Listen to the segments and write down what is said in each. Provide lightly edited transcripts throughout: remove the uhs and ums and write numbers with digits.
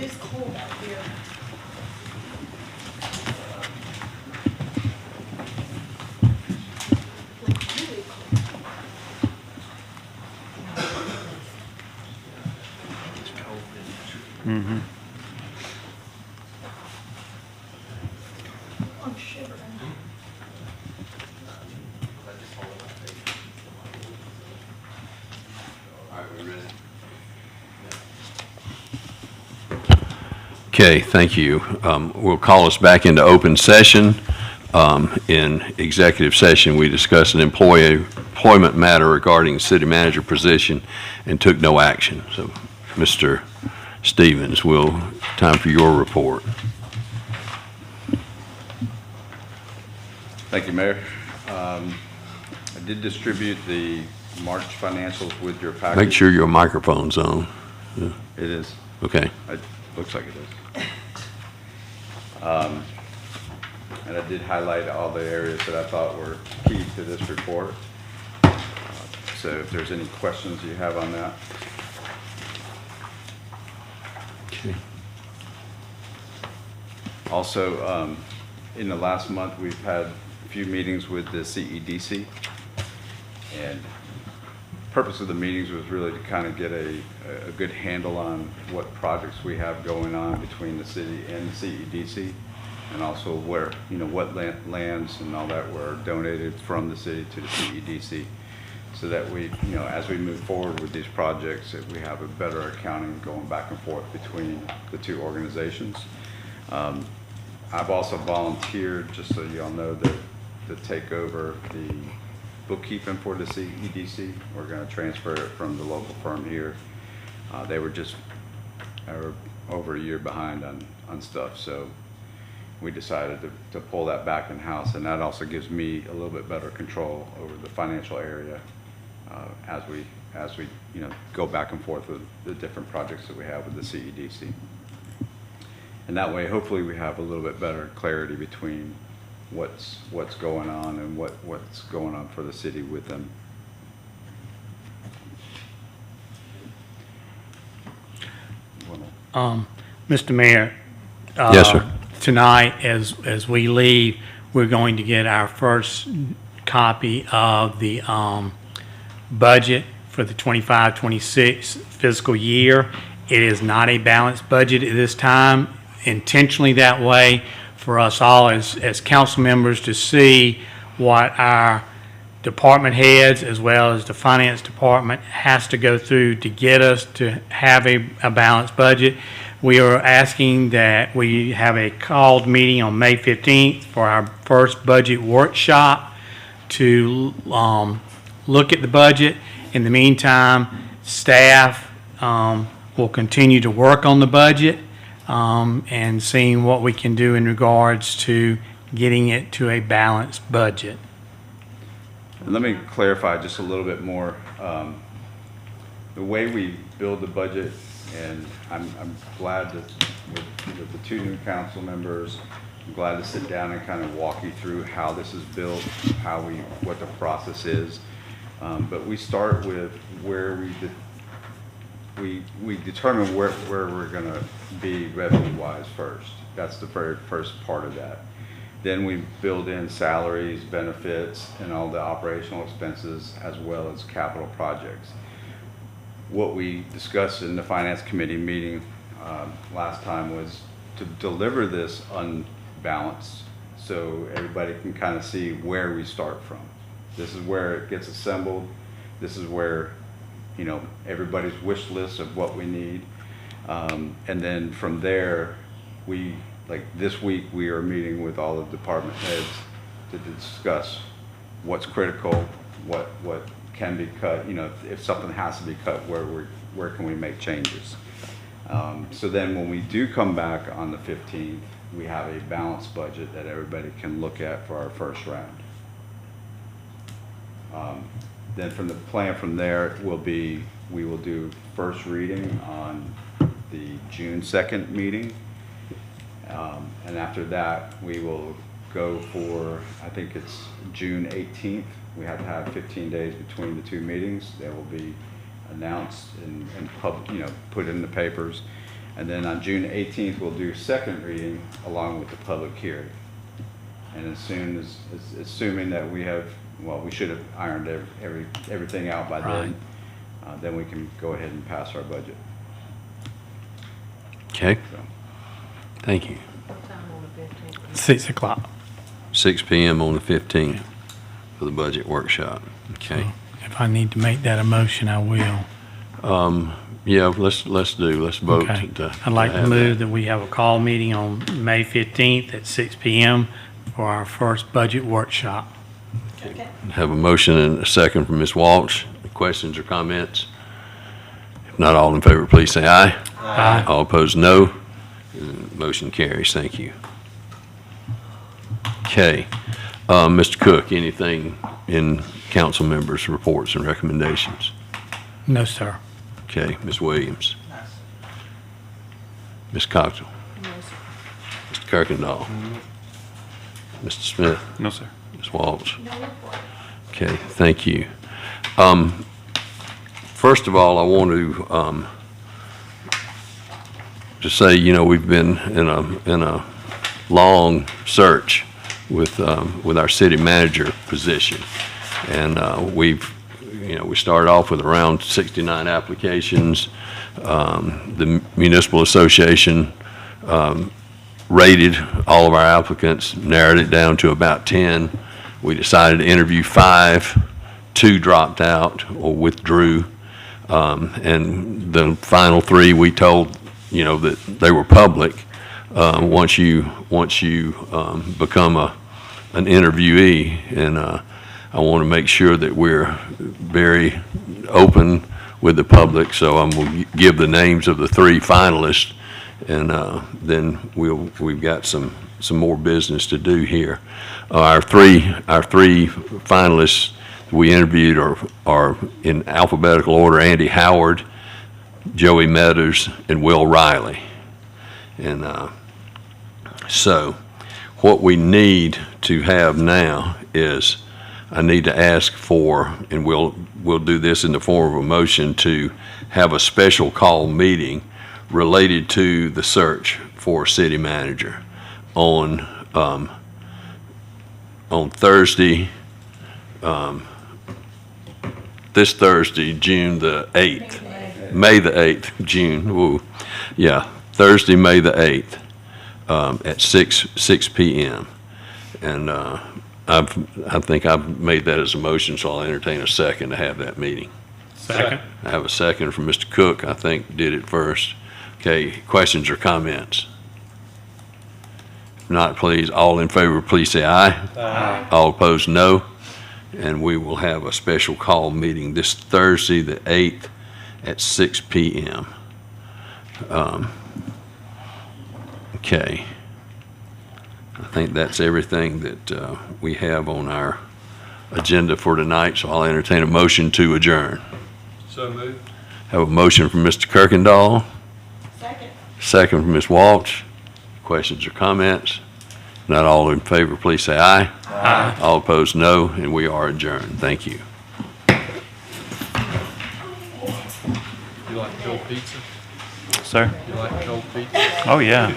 is cold out here. Like really cold. Mm-hmm. I'm shivering. Okay, thank you. We'll call us back into open session. In executive session, we discussed an employment matter regarding city manager position and took no action. So, Mr. Stevens, time for your report. Thank you, Mayor. I did distribute the March financials with your package. Make sure your microphone's on. It is. Okay. It looks like it is. And I did highlight all the areas that I thought were key to this report. So if there's any questions you have on that. Okay. Also, in the last month, we've had a few meetings with the CEDC. And purpose of the meetings was really to kind of get a good handle on what projects we have going on between the city and the CEDC, and also where, what lands and all that were donated from the city to the CEDC, so that we, as we move forward with these projects, that we have a better accounting going back and forth between the two organizations. I've also volunteered, just so y'all know, to take over the bookkeeping for the CEDC. We're going to transfer it from the local firm here. They were just over a year behind on stuff, so we decided to pull that back in-house, and that also gives me a little bit better control over the financial area as we go back and forth with the different projects that we have with the CEDC. And that way, hopefully, we have a little bit better clarity between what's going on and what's going on for the city with them. Mr. Mayor. Yes, sir. Tonight, as we leave, we're going to get our first copy of the budget for the 25-26 fiscal year. It is not a balanced budget at this time, intentionally that way, for us all as council members to see what our department heads as well as the finance department has to go through to get us to have a balanced budget. We are asking that we have a called meeting on May 15th for our first budget workshop to look at the budget. In the meantime, staff will continue to work on the budget and seeing what we can do in regards to getting it to a balanced budget. And let me clarify just a little bit more. The way we build the budget, and I'm glad that with the two new council members, I'm glad to sit down and kind of walk you through how this is built, what the process is. But we start with where we determine where we're going to be revenue-wise first. That's the very first part of that. Then we build in salaries, benefits, and all the operational expenses, as well as capital projects. What we discussed in the Finance Committee meeting last time was to deliver this unbalanced so everybody can kind of see where we start from. This is where it gets assembled. This is where, everybody's wish list of what we need. And then from there, like this week, we are meeting with all the department heads to discuss what's critical, what can be cut, if something has to be cut, where can we make changes. So then when we do come back on the 15th, we have a balanced budget that everybody can look at for our first round. Then from the plan from there will be, we will do first reading on the June 2nd meeting. And after that, we will go for, I think it's June 18th. We have to have 15 days between the two meetings. They will be announced and put in the papers. And then on June 18th, we'll do second reading along with the public hearing. And as soon as, assuming that we have, well, we should have ironed everything out by then, then we can go ahead and pass our budget. Okay, So, thank you. What time on the 15th? 6 o'clock. 6 PM on the 15th for the budget workshop. Okay. If I need to make that a motion, I will. Yeah, let's vote. Okay. to I'd like to have move that we have a call meeting on May 15th at 6 PM for our first budget workshop. Okay. that. Have a motion and a second from Ms. Walsh. Questions or comments? If not, all in favor, please say aye. Aye. All opposed, no. Motion carries. Thank you. Okay. Mr. Cook, anything in council members' reports and recommendations? No, sir. Okay, Ms. Williams. Ms. Coxell. No, sir. Mr. Kirkendall. Mr. Smith. No, sir. Ms. Walsh. No report. Okay, thank you. First of all, I want to say, you know, we've been in a long search with our city manager position. And we started off with around 69 applications. The Municipal Association rated all of our applicants, narrowed it down to about 10. We decided to interview 5, 2 dropped out or withdrew. And the final 3, we told, you know, that they were public. Once you become an interviewee, and I want to make sure that we're very open with the public, so I'm going to give the names of the 3 finalists, and then we've got some more business to do here. Our three finalists we interviewed are in alphabetical order: Andy Howard, Joey Meadows, and Will Riley. And so what we need to have now is, I need to ask for, and we'll do this in the form of a motion, to have a special call meeting related to the search for a city manager on Thursday, this Thursday, June the 8th. May the 8th, June, woo. Yeah, Thursday, May the 8th, at 6 PM. And I think I've made that as a motion, so I'll entertain a second to have that meeting. Second. I have a second from Mr. Cook, I think did it first. Okay, questions or comments? If not, please, all in favor, please say aye. Aye. All opposed, no. And we will have a special call meeting this Thursday, the 8th, at 6 PM. Okay. I think that's everything that we have on our agenda for tonight, so I'll entertain a motion to adjourn. So moved. Have a motion from Mr. Kirkendall, Second. second from Ms. Walsh. Questions or comments? Not all in favor, please say aye. Aye. All opposed, no, and we are adjourned. Thank you. You like cold pizza? Sir? You like cold pizza? Oh, yeah.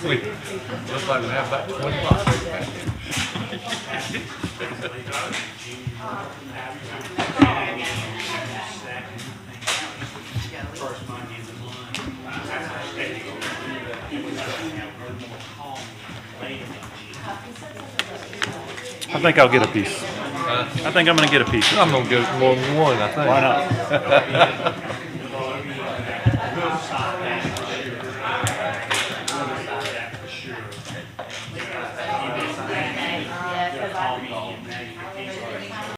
Looks like we have about 20 bucks. I think I'll get a piece. I think I'm gonna get a piece. I'm gonna get more than one, I think. Why not?